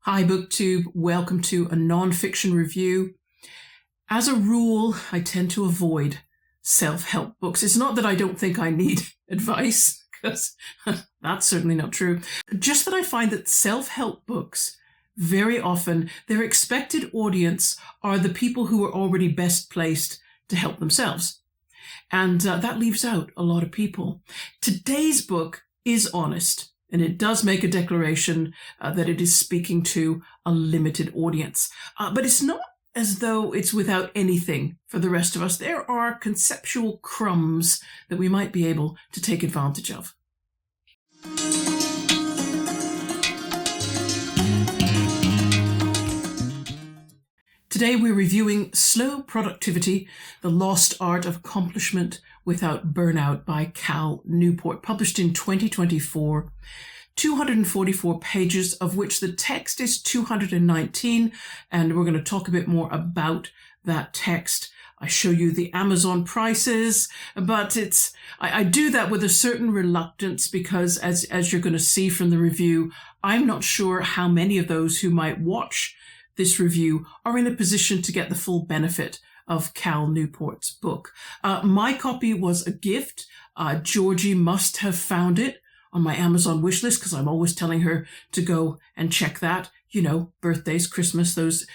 Hi BookTube, welcome to a non-fiction review. As a rule, I tend to avoid self-help books. It's not that I don't think I need advice, because that's certainly not true. Just that I find that self-help books, very often, their expected audience are the people who are already best placed to help themselves. And that leaves out a lot of people. Today's book is honest. And it does make a declaration that it is speaking to a limited audience. But it's not as though it's without anything for the rest of us. There are conceptual crumbs that we might be able to take advantage of. Today we're reviewing Slow Productivity, The Lost Art of Accomplishment Without Burnout by Cal Newport, published in 2024. 244 pages, of which the text is 219, and we're going to talk a bit more about that text. I show you the Amazon prices, but I do that with a certain reluctance because, as you're going to see from the review, I'm not sure how many of those who might watch this review are in a position to get the full benefit of Cal Newport's book. My copy was a gift. Georgie must have found it on my Amazon wish list because I'm always telling her to go and check that. You know, birthdays, Christmas, those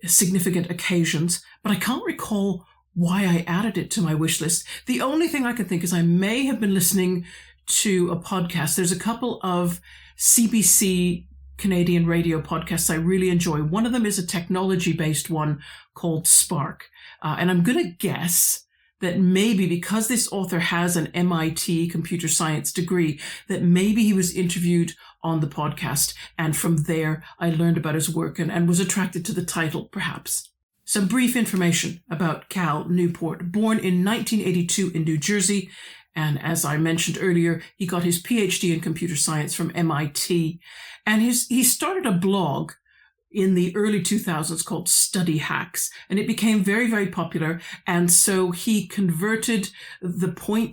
significant occasions. But I can't recall why I added it to my wish list. The only thing I can think is I may have been listening to a podcast. There's a couple of CBC Canadian radio podcasts I really enjoy. One of them is a technology-based one called Spark. And I'm going to guess that maybe because this author has an MIT computer science degree, that maybe he was interviewed on the podcast. And from there, I learned about his work and was attracted to the title, perhaps. Some brief information about Cal Newport. Born in 1982 in New Jersey. And as I mentioned earlier, he got his PhD in computer science from MIT. And he started a blog in the early 2000s called Study Hacks. And it became very, very popular. And so he converted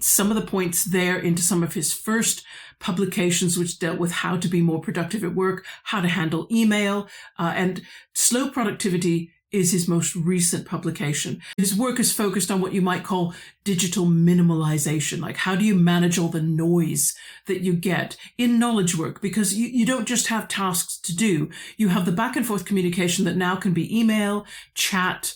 some of the points there into some of his first publications, which dealt with how to be more productive at work, how to handle email, and Slow Productivity is his most recent publication. His work is focused on what you might call digital minimalization, like how do you manage all the noise that you get in knowledge work, because you don't just have tasks to do. You have the back and forth communication that now can be email, chat,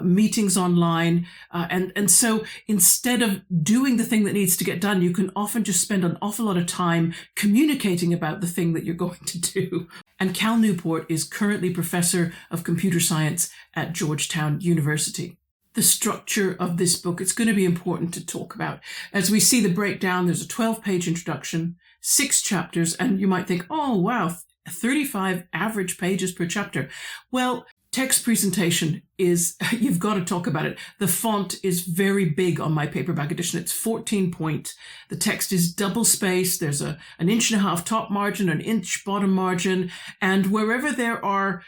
meetings online. And so instead of doing the thing that needs to get done, you can often just spend an awful lot of time communicating about the thing that you're going to do. And Cal Newport is currently professor of computer science at Georgetown University. The structure of this book, it's going to be important to talk about. As we see the breakdown, there's a 12-page introduction, 6 chapters, and you might think, oh, wow, 35 average pages per chapter. Well, text presentation is, you've got to talk about it. The font is very big on my paperback edition. It's 14 point. The text is double spaced. There's an 1.5 inch top margin, an inch bottom margin. And wherever there are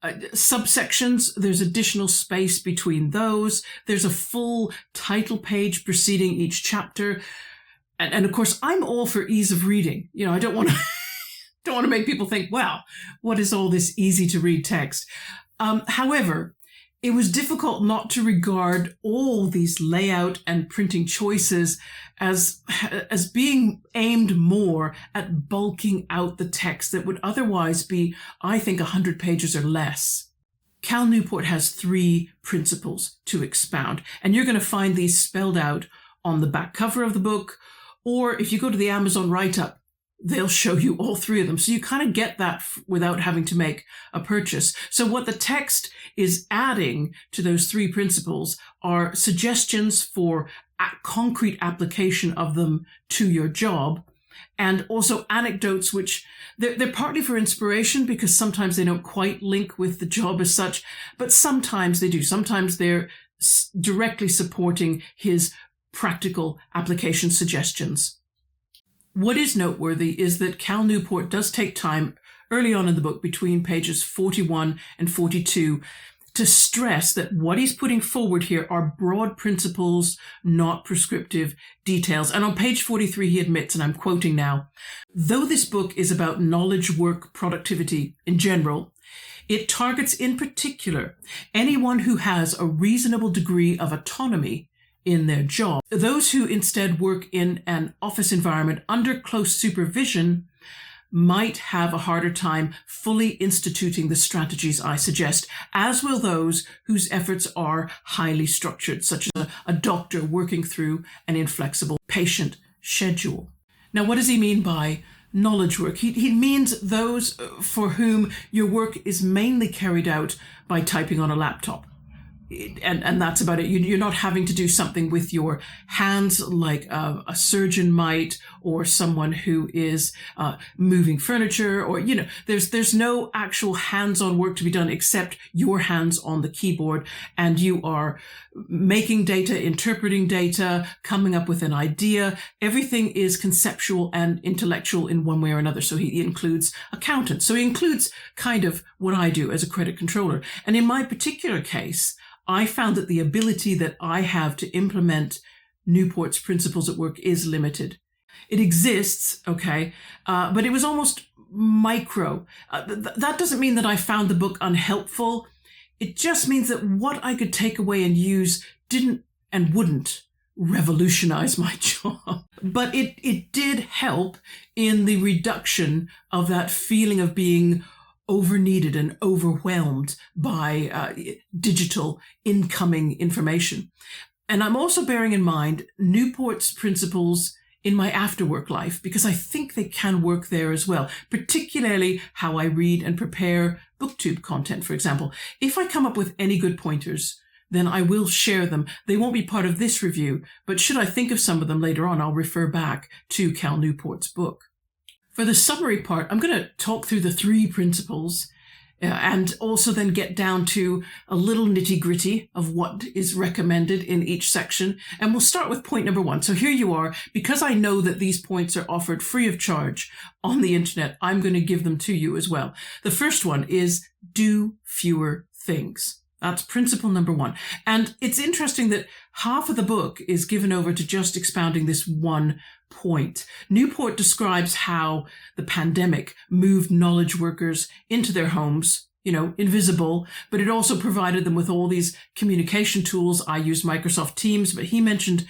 subsections, there's additional space between those. There's a full title page preceding each chapter. And of course, I'm all for ease of reading. You know, I don't want to make people think, wow, what is all this easy to read text? However, it was difficult not to regard all these layout and printing choices as being aimed more at bulking out the text that would otherwise be, I think, 100 pages or less. Cal Newport has 3 principles to expound, and you're going to find these spelled out on the back cover of the book, or if you go to the Amazon write-up, they'll show you all 3 of them. So you kind of get that without having to make a purchase. So what the text is adding to those 3 principles are suggestions for concrete application of them to your job, and also anecdotes which they're partly for inspiration because sometimes they don't quite link with the job as such, but sometimes they do. Sometimes they're directly supporting his practical application suggestions. What is noteworthy is that Cal Newport does take time early on in the book between pages 41 and 42 to stress that what he's putting forward here are broad principles, not prescriptive details. And on page 43, he admits, and I'm quoting now, though this book is about knowledge work productivity in general, It targets in particular anyone who has a reasonable degree of autonomy in their job. Those who instead work in an office environment under close supervision might have a harder time fully instituting the strategies I suggest, as will those whose efforts are highly structured, such as a doctor working through an inflexible patient schedule. Now, what does he mean by knowledge work? He means those for whom your work is mainly carried out by typing on a laptop. And that's about it. You're not having to do something with your hands like a surgeon might, or someone who is moving furniture, or, there's no actual hands-on work to be done except your hands on the keyboard, and you are making data, interpreting data, coming up with an idea. Everything is conceptual and intellectual in one way or another. So he includes accountants. So he includes kind of what I do as a credit controller. And in my particular case, I found that the ability that I have to implement Newport's principles at work is limited. It exists, okay, but it was almost micro. That doesn't mean that I found the book unhelpful. It just means that what I could take away and use didn't and wouldn't revolutionize my job. But it did help in the reduction of that feeling of being over-needed and overwhelmed by digital incoming information. And I'm also bearing in mind Newport's principles in my after-work life, because I think they can work there as well, particularly how I read and prepare booktube content, for example. If I come up with any good pointers, then I will share them. They won't be part of this review, but should I think of some of them later on, I'll refer back to Cal Newport's book. For the summary part, I'm going to talk through the 3 principles and also then get down to a little nitty-gritty of what is recommended in each section. And we'll start with point number 1. So here you are. Because I know that these points are offered free of charge on the internet, I'm going to give them to you as well. The first one is do fewer things. That's principle number 1. And it's interesting that half of the book is given over to just expounding this one point. Newport describes how the pandemic moved knowledge workers into their homes, invisible, but it also provided them with all these communication tools. I use Microsoft Teams, but he mentioned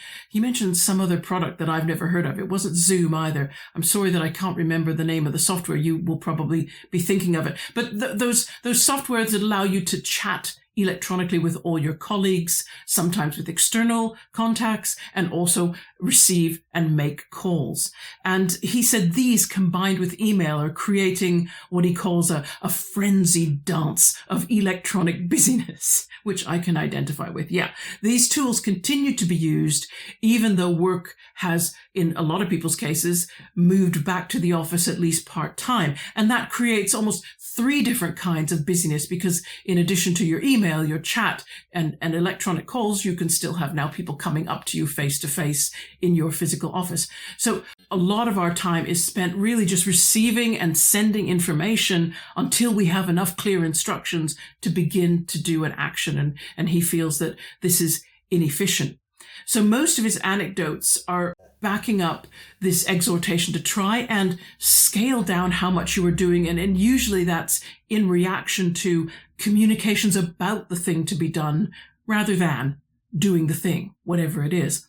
some other product that I've never heard of. It wasn't Zoom either. I'm sorry that I can't remember the name of the software. You will probably be thinking of it. But those softwares that allow you to chat electronically with all your colleagues, sometimes with external contacts, and also receive and make calls. And he said these combined with email are creating what he calls a frenzied dance of electronic busyness, which I can identify with. Yeah, these tools continue to be used, even though work has, in a lot of people's cases, moved back to the office at least part-time. And that creates almost 3 different kinds of busyness, because in addition to your email, your chat, and electronic calls, you can still have now people coming up to you face to face in your physical office. So a lot of our time is spent really just receiving and sending information until we have enough clear instructions to begin to do an action. And he feels that this is inefficient. So most of his anecdotes are backing up this exhortation to try and scale down how much you are doing. And usually that's in reaction to communications about the thing to be done rather than doing the thing, whatever it is.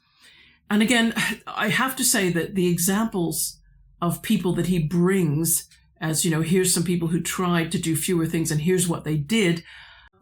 And again, I have to say that the examples of people that he brings as, here's some people who tried to do fewer things and here's what they did.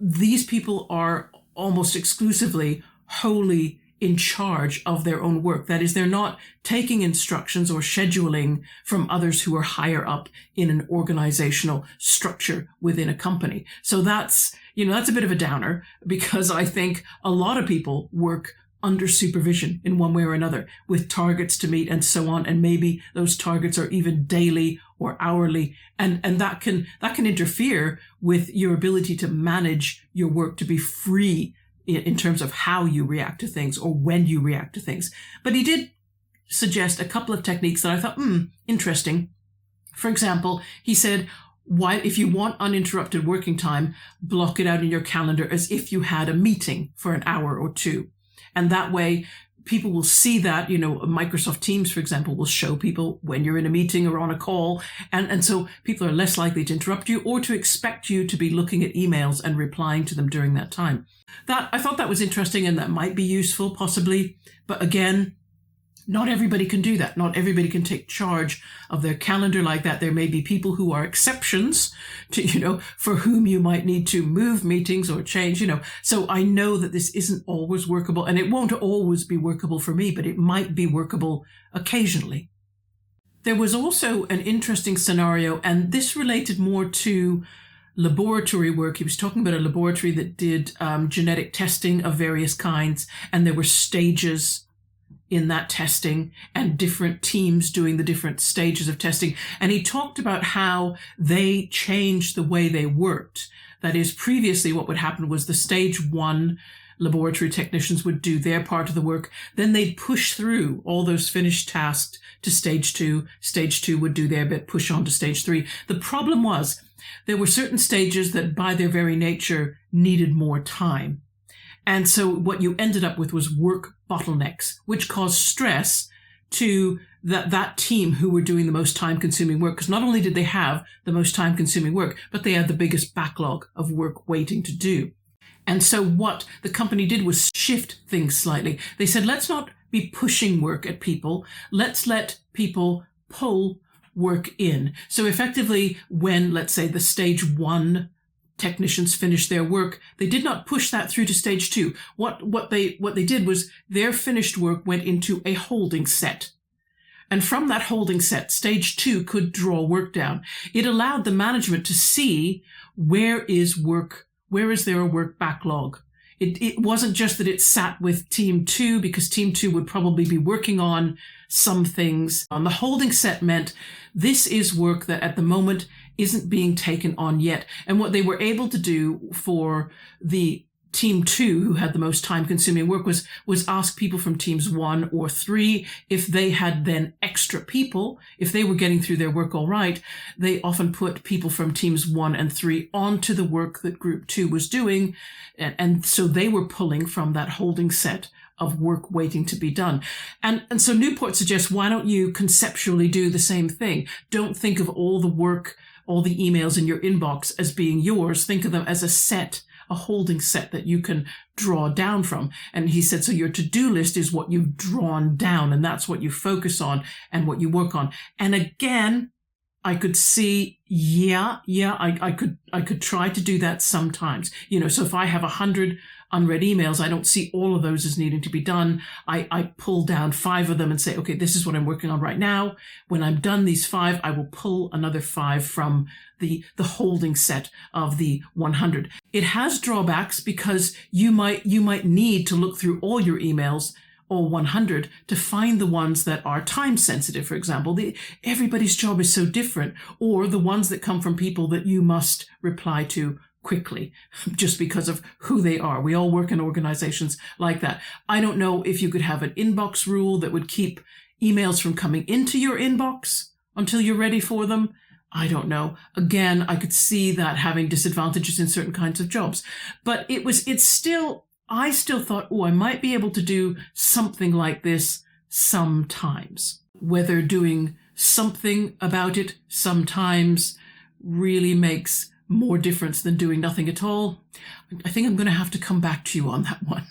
These people are almost exclusively wholly in charge of their own work. That is, they're not taking instructions or scheduling from others who are higher up in an organizational structure within a company. So that's a bit of a downer, because I think a lot of people work under supervision in one way or another, with targets to meet and so on. And maybe those targets are even daily or hourly. And that can interfere with your ability to manage your work, to be free in terms of how you react to things or when you react to things. But he did suggest a couple of techniques that I thought, interesting. For example, he said, if you want uninterrupted working time, block it out in your calendar as if you had a meeting for an hour or 2. And that way, people will see that, Microsoft Teams, for example, will show people when you're in a meeting or on a call. And so people are less likely to interrupt you or to expect you to be looking at emails and replying to them during that time. I thought that was interesting, and that might be useful, possibly. But again, not everybody can do that. Not everybody can take charge of their calendar like that. There may be people who are exceptions to, for whom you might need to move meetings or change, So I know that this isn't always workable, and it won't always be workable for me, but it might be workable occasionally. There was also an interesting scenario, and this related more to laboratory work. He was talking about a laboratory that did genetic testing of various kinds, and there were stages in that testing and different teams doing the different stages of testing. And he talked about how they changed the way they worked. That is, previously what would happen was the stage 1 laboratory technicians would do their part of the work. Then they'd push through all those finished tasks to stage 2. Stage 2 would do their bit, push on to stage 3. The problem was there were certain stages that by their very nature needed more time. And so what you ended up with was work bottlenecks, which caused stress to that team who were doing the most time-consuming work, because not only did they have the most time-consuming work, but they had the biggest backlog of work waiting to do. And so what the company did was shift things slightly. They said, let's not be pushing work at people. Let's let people pull work in. So effectively, when, let's say, the stage 1 technicians finished their work, they did not push that through to stage 2. What they did was their finished work went into a holding set. And from that holding set, stage 2 could draw work down. It allowed the management to see where is there a work backlog. It wasn't just that it sat with team 2, because team 2 would probably be working on some things. The holding set meant this is work that at the moment isn't being taken on yet. And what they were able to do for the team 2, who had the most time-consuming work, was ask people from teams 1 or 3 if they had then extra people. If they were getting through their work all right, they often put people from teams 1 and 3 onto the work that group 2 was doing. And so they were pulling from that holding set of work waiting to be done. And so Newport suggests, why don't you conceptually do the same thing? Don't think of all the work, all the emails in your inbox as being yours. Think of them as a holding set that you can draw down from. And he said, so your to-do list is what you've drawn down, and that's what you focus on and what you work on. And again, I could see, I could try to do that sometimes. So if I have 100 unread emails, I don't see all of those as needing to be done. I pull down 5 of them and say, okay, this is what I'm working on right now. When I'm done these 5, I will pull another 5 from the holding set of the 100. It has drawbacks because you might need to look through all your emails, all 100, to find the ones that are time sensitive, for example. Everybody's job is so different, or the ones that come from people that you must reply to quickly just because of who they are. We all work in organizations like that. I don't know if you could have an inbox rule that would keep emails from coming into your inbox until you're ready for them. I don't know. Again, I could see that having disadvantages in certain kinds of jobs, but I still thought, I might be able to do something like this sometimes. Whether doing something about it sometimes really makes more difference than doing nothing at all, I think I'm going to have to come back to you on that one.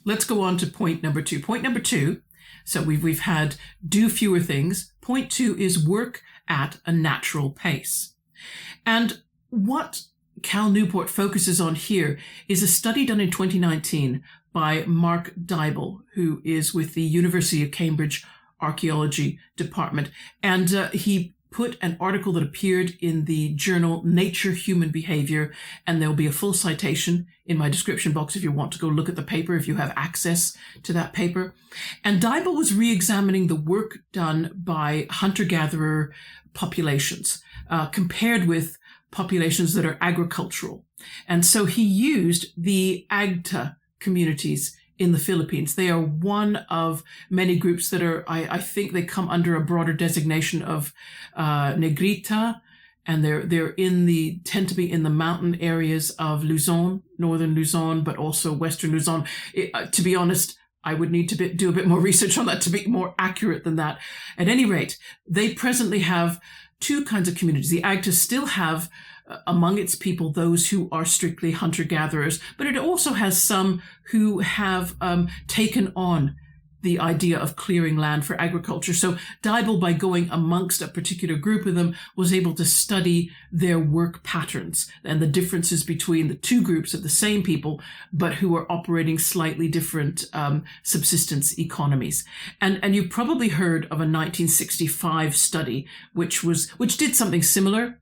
Let's go on to point number 2. Point number 2, so we've had do fewer things. Point 2 is work at a natural pace. And what Cal Newport focuses on here is a study done in 2019 by Mark Dyble, who is with the University of Cambridge Archeology Department. And he put an article that appeared in the journal Nature Human Behaviour, and there'll be a full citation in my description box if you want to go look at the paper, if you have access to that paper. And Dyble was re-examining the work done by hunter-gatherer populations compared with populations that are agricultural. And so he used the Agta communities in the Philippines. They are one of many groups that are, I think they come under a broader designation of Negrita, and tend to be in the mountain areas of Luzon, northern Luzon, but also western Luzon. To be honest, I would need to do a bit more research on that to be more accurate than that. At any rate, they presently have two kinds of communities. The Agta still have among its people those who are strictly hunter-gatherers, but it also has some who have taken on the idea of clearing land for agriculture. So Dyble, by going amongst a particular group of them, was able to study their work patterns and the differences between the two groups of the same people, but who are operating slightly different subsistence economies. And you've probably heard of a 1965 study which did something similar.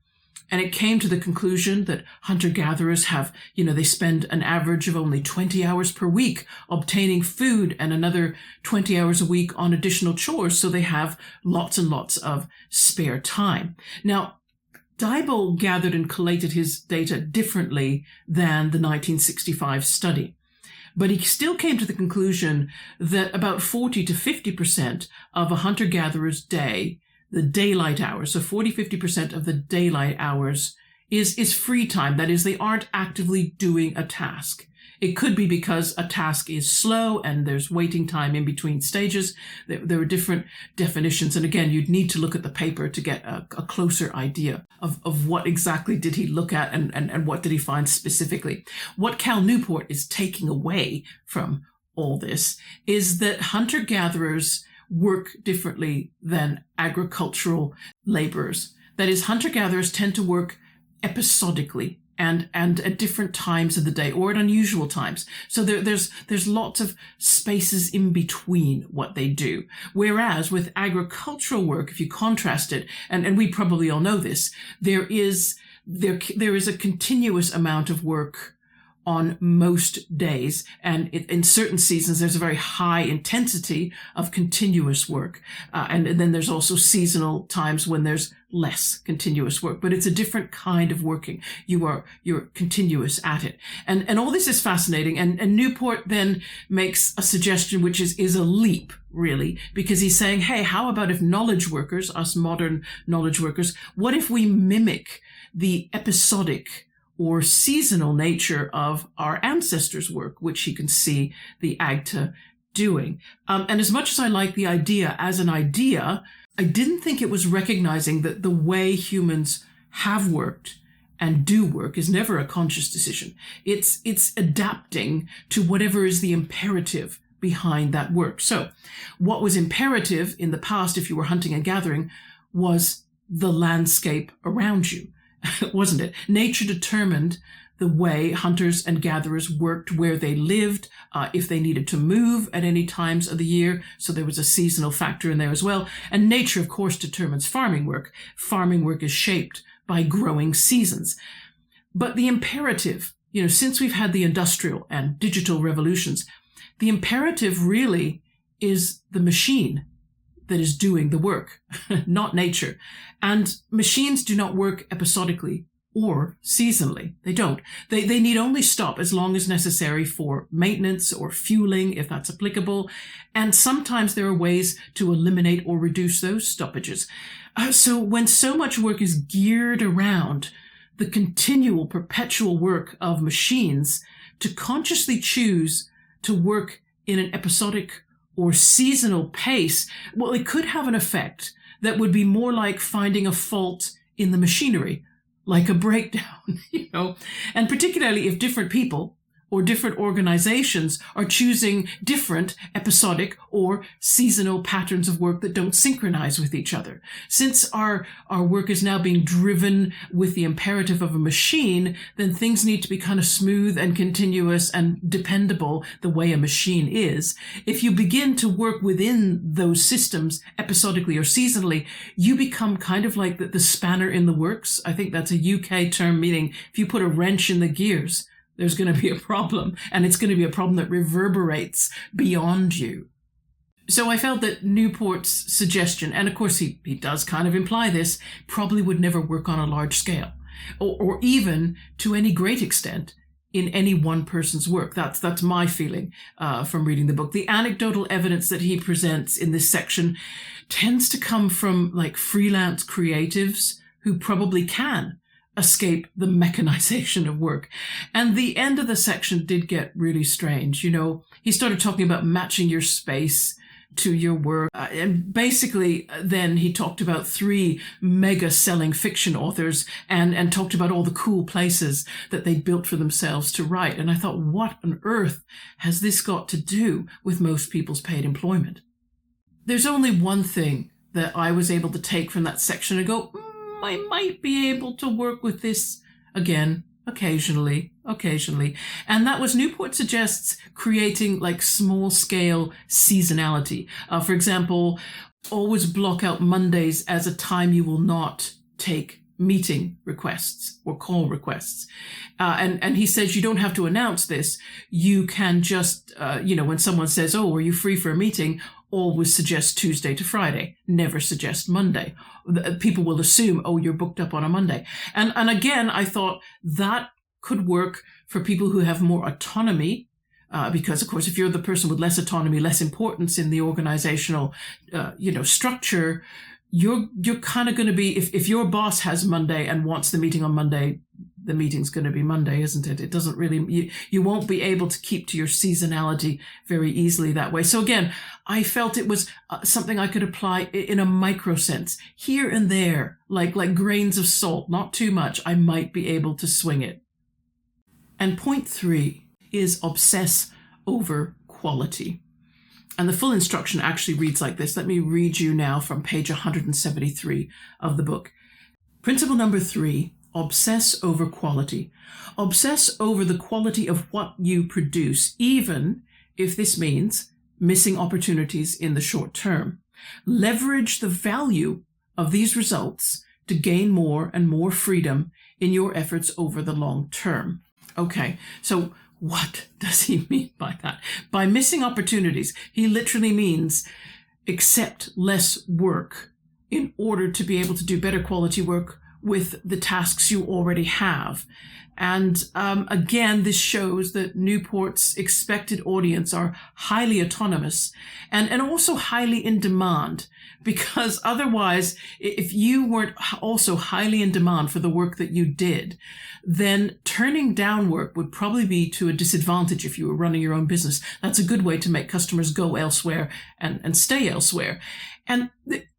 And it came to the conclusion that hunter-gatherers have, they spend an average of only 20 hours per week obtaining food and another 20 hours a week on additional chores. So they have lots and lots of spare time. Now, Dyble gathered and collated his data differently than the 1965 study. But he still came to the conclusion that about 40 to 50% of a hunter-gatherer's day, the daylight hours, so 40-50% of the daylight hours is free time. That is, they aren't actively doing a task. It could be because a task is slow and there's waiting time in between stages. There are different definitions. And again, you'd need to look at the paper to get a closer idea of what exactly did he look at and what did he find specifically. What Cal Newport is taking away from all this is that hunter-gatherers work differently than agricultural laborers. That is, hunter-gatherers tend to work episodically and at different times of the day or at unusual times. So there's lots of spaces in between what they do. Whereas with agricultural work, if you contrast it, and we probably all know this, there is a continuous amount of work on most days. And in certain seasons, there's a very high intensity of continuous work. And then there's also seasonal times when there's less continuous work, but it's a different kind of working. You're continuous at it. And all this is fascinating. And Newport then makes a suggestion, which is a leap, really, because he's saying, hey, how about if knowledge workers, us modern knowledge workers, what if we mimic the episodic or seasonal nature of our ancestors' work, which you can see the Agta doing. And as much as I like the idea as an idea, I didn't think it was recognizing that the way humans have worked and do work is never a conscious decision. It's adapting to whatever is the imperative behind that work. So what was imperative in the past, if you were hunting and gathering, was the landscape around you. Wasn't it? Nature determined the way hunters and gatherers worked, where they lived, if they needed to move at any times of the year. So there was a seasonal factor in there as well. And nature, of course, determines farming work. Farming work is shaped by growing seasons. But the imperative, since we've had the industrial and digital revolutions, the imperative really is the machine that is doing the work, not nature. And machines do not work episodically or seasonally. They don't. They need only stop as long as necessary for maintenance or fueling, if that's applicable. And sometimes there are ways to eliminate or reduce those stoppages. So when so much work is geared around the continual, perpetual work of machines, to consciously choose to work in an episodic or seasonal pace, well, it could have an effect that would be more like finding a fault in the machinery, like a breakdown, and particularly if different people or different organizations are choosing different episodic or seasonal patterns of work that don't synchronize with each other. Since our work is now being driven with the imperative of a machine, then things need to be kind of smooth and continuous and dependable the way a machine is. If you begin to work within those systems episodically or seasonally, you become kind of like the spanner in the works. I think that's a UK term, meaning if you put a wrench in the gears, there's going to be a problem, and it's going to be a problem that reverberates beyond you. So I felt that Newport's suggestion, and of course he does kind of imply this, probably would never work on a large scale, or even to any great extent in any one person's work. That's my feeling from reading the book. The anecdotal evidence that he presents in this section tends to come from like freelance creatives who probably can escape the mechanization of work. And the end of the section did get really strange. He started talking about matching your space to your work. And basically, then he talked about 3 mega selling fiction authors and talked about all the cool places that they built for themselves to write. And I thought, what on earth has this got to do with most people's paid employment? There's only one thing that I was able to take from that section and go, I might be able to work with this again, occasionally. And that was Newport suggests creating like small scale seasonality. For example, always block out Mondays as a time you will not take meeting requests or call requests. And he says you don't have to announce this. You can just, when someone says, oh, are you free for a meeting? Always suggest Tuesday to Friday. Never suggest Monday. People will assume, oh, you're booked up on a Monday. And again, I thought that could work for people who have more autonomy, because, of course, if you're the person with less autonomy, less importance in the organizational, structure, you're kind of going to be, if your boss has Monday and wants the meeting on Monday, the meeting's going to be Monday, isn't it? It doesn't really, you won't be able to keep to your seasonality very easily that way. So again, I felt it was something I could apply in a micro sense here and there, like grains of salt, not too much. I might be able to swing it. And point 3 is obsess over quality. And the full instruction actually reads like this. Let me read you now from page 173 of the book. Principle number 3, obsess over quality. Obsess over the quality of what you produce, even if this means missing opportunities in the short term. Leverage the value of these results to gain more and more freedom in your efforts over the long term. Okay, so what does he mean by that? By missing opportunities, he literally means accept less work in order to be able to do better quality work with the tasks you already have. And again, this shows that Newport's expected audience are highly autonomous and also highly in demand, because otherwise, if you weren't also highly in demand for the work that you did, then turning down work would probably be to a disadvantage if you were running your own business. That's a good way to make customers go elsewhere and stay elsewhere. And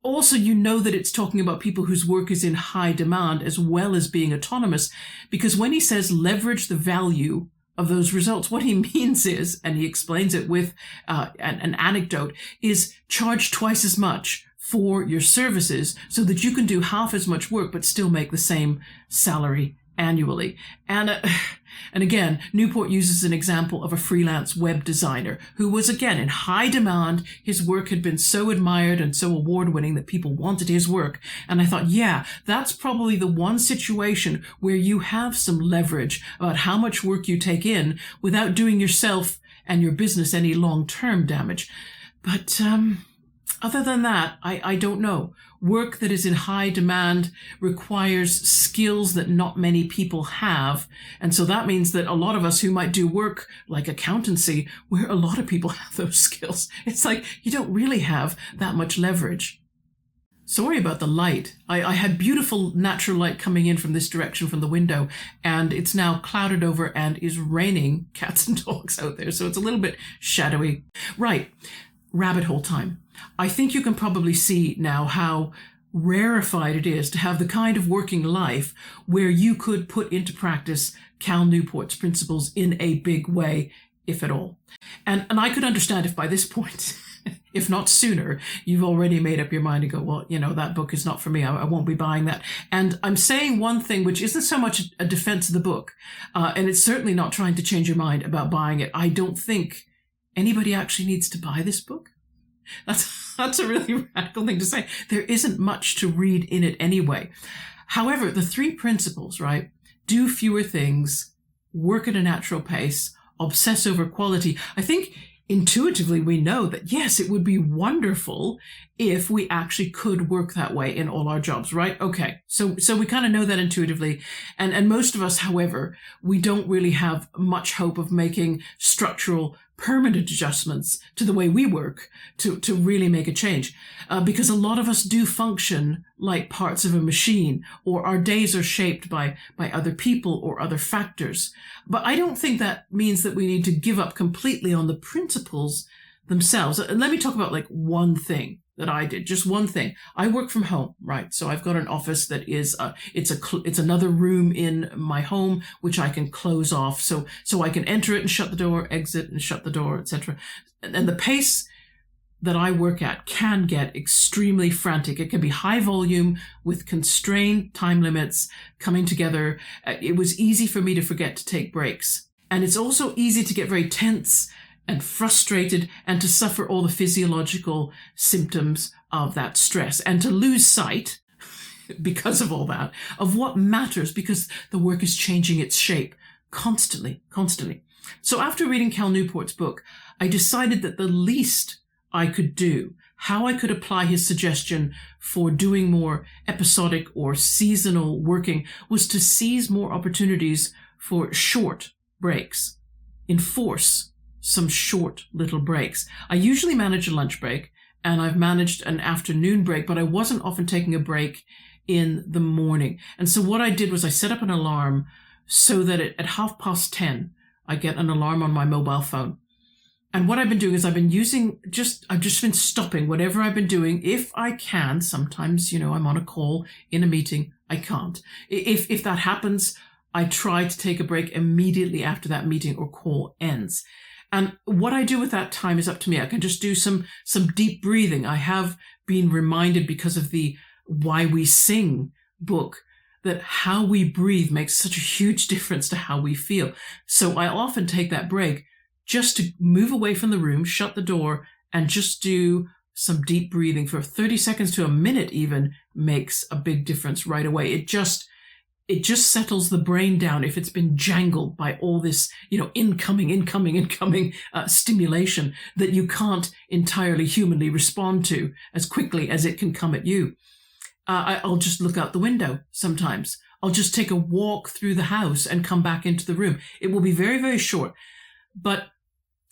also, that it's talking about people whose work is in high demand as well as being autonomous, because when he says leverage the value of those results, what he means is, and he explains it with an anecdote, is charge twice as much for your services so that you can do half as much work but still make the same salary annually. And again, Newport uses an example of a freelance web designer who was, again, in high demand. His work had been so admired and so award-winning that people wanted his work. And I thought, yeah, that's probably the one situation where you have some leverage about how much work you take in without doing yourself and your business any long-term damage. But other than that, I don't know. Work that is in high demand requires skills that not many people have. And so that means that a lot of us who might do work like accountancy, where a lot of people have those skills, it's like you don't really have that much leverage. Sorry about the light. I had beautiful natural light coming in from this direction from the window, and it's now clouded over and is raining cats and dogs out there. So it's a little bit shadowy. Right. Rabbit hole time. I think you can probably see now how rarefied it is to have the kind of working life where you could put into practice Cal Newport's principles in a big way, if at all. And I could understand if by this point, if not sooner, you've already made up your mind to go, well, that book is not for me. I won't be buying that. And I'm saying one thing which isn't so much a defense of the book, and it's certainly not trying to change your mind about buying it. I don't think anybody actually needs to buy this book. That's a really radical thing to say. There isn't much to read in it anyway. However, the 3 principles, right? Do fewer things, work at a natural pace, obsess over quality. I think intuitively we know that, yes, it would be wonderful if we actually could work that way in all our jobs, right? Okay, so we kind of know that intuitively. And most of us, however, we don't really have much hope of making structural permanent adjustments to the way we work to really make a change. Because a lot of us do function like parts of a machine, or our days are shaped by other people or other factors. But I don't think that means that we need to give up completely on the principles themselves. And let me talk about like one thing that I did, just one thing. I work from home, right? So I've got an office that is, it's another room in my home, which I can close off. So I can enter it and shut the door, exit and shut the door, etc. And the pace that I work at can get extremely frantic. It can be high volume with constrained time limits coming together. It was easy for me to forget to take breaks. And it's also easy to get very tense and frustrated and to suffer all the physiological symptoms of that stress and to lose sight, because of all that, of what matters, because the work is changing its shape constantly. So after reading Cal Newport's book, I decided that the least I could do, how I could apply his suggestion for doing more episodic or seasonal working, was to seize more opportunities for short breaks, enforce some short little breaks. I usually manage a lunch break, and I've managed an afternoon break, but I wasn't often taking a break in the morning. And so what I did was I set up an alarm so that at 10:30, I get an alarm on my mobile phone. And what I've been doing is I've just been stopping whatever I've been doing if I can. Sometimes, I'm on a call, in a meeting, I can't. If that happens, I try to take a break immediately after that meeting or call ends. And what I do with that time is up to me. I can just do some deep breathing. I have been reminded, because of the Why We Sing book, that how we breathe makes such a huge difference to how we feel. So I often take that break just to move away from the room, shut the door, and just do some deep breathing for 30 seconds to a minute even makes a big difference right away. It just settles the brain down if it's been jangled by all this, incoming stimulation that you can't entirely humanly respond to as quickly as it can come at you. I'll just look out the window sometimes. I'll just take a walk through the house and come back into the room. It will be very, very short. But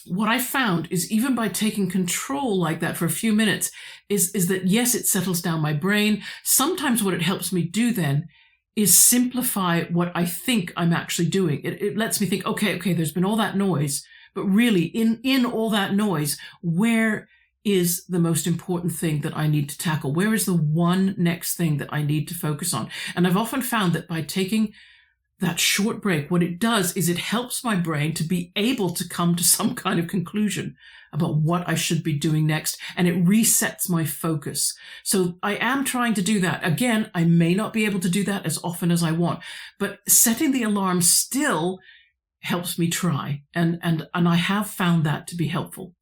what I found is, even by taking control like that for a few minutes, is that, yes, it settles down my brain. Sometimes what it helps me do then is simplify what I think I'm actually doing. It lets me think, okay, there's been all that noise, but really in all that noise, where is the most important thing that I need to tackle? Where is the one next thing that I need to focus on? And I've often found that by taking that short break, what it does is it helps my brain to be able to come to some kind of conclusion about what I should be doing next, and it resets my focus. So I am trying to do that. Again, I may not be able to do that as often as I want, but setting the alarm still helps me try, and I have found that to be helpful.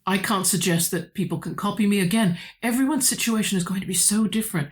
I can't suggest that people can copy me. Again, everyone's situation is going to be so different.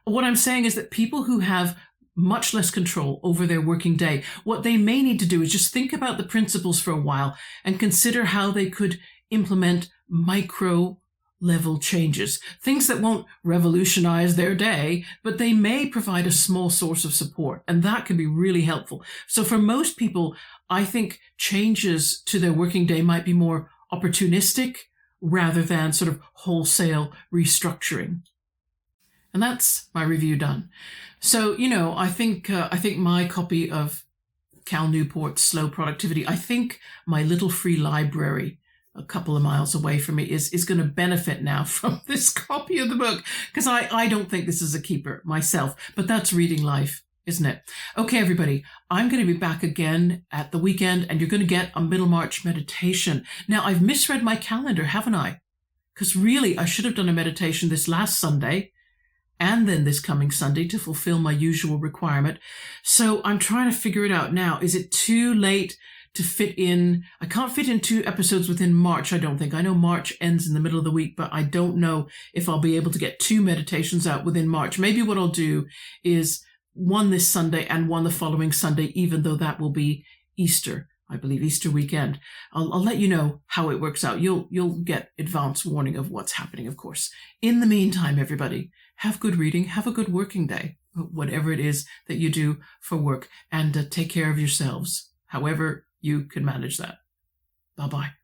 What I'm saying is that people who have much less control over their working day, what they may need to do is just think about the principles for a while and consider how they could implement micro level changes, things that won't revolutionize their day, but they may provide a small source of support, and that can be really helpful. So for most people, I think changes to their working day might be more opportunistic rather than sort of wholesale restructuring. And that's my review done. So, I think my copy of Cal Newport's Slow Productivity, I think my little free library a couple of miles away from me is going to benefit now from this copy of the book, because I don't think this is a keeper myself, but that's reading life, isn't it? Okay, everybody, I'm going to be back again at the weekend, and you're going to get a Middlemarch meditation. Now, I've misread my calendar, haven't I? Because really, I should have done a meditation this last Sunday, and then this coming Sunday to fulfill my usual requirement. So I'm trying to figure it out now. Is it too late to fit in? I can't fit in 2 episodes within March, I don't think. I know March ends in the middle of the week, but I don't know if I'll be able to get 2 meditations out within March. Maybe what I'll do is one this Sunday and one the following Sunday, even though that will be Easter. I believe Easter weekend. I'll let you know how it works out. You'll get advance warning of what's happening, of course. In the meantime, everybody, have good reading, have a good working day, whatever it is that you do for work, and take care of yourselves, however you can manage that. Bye-bye.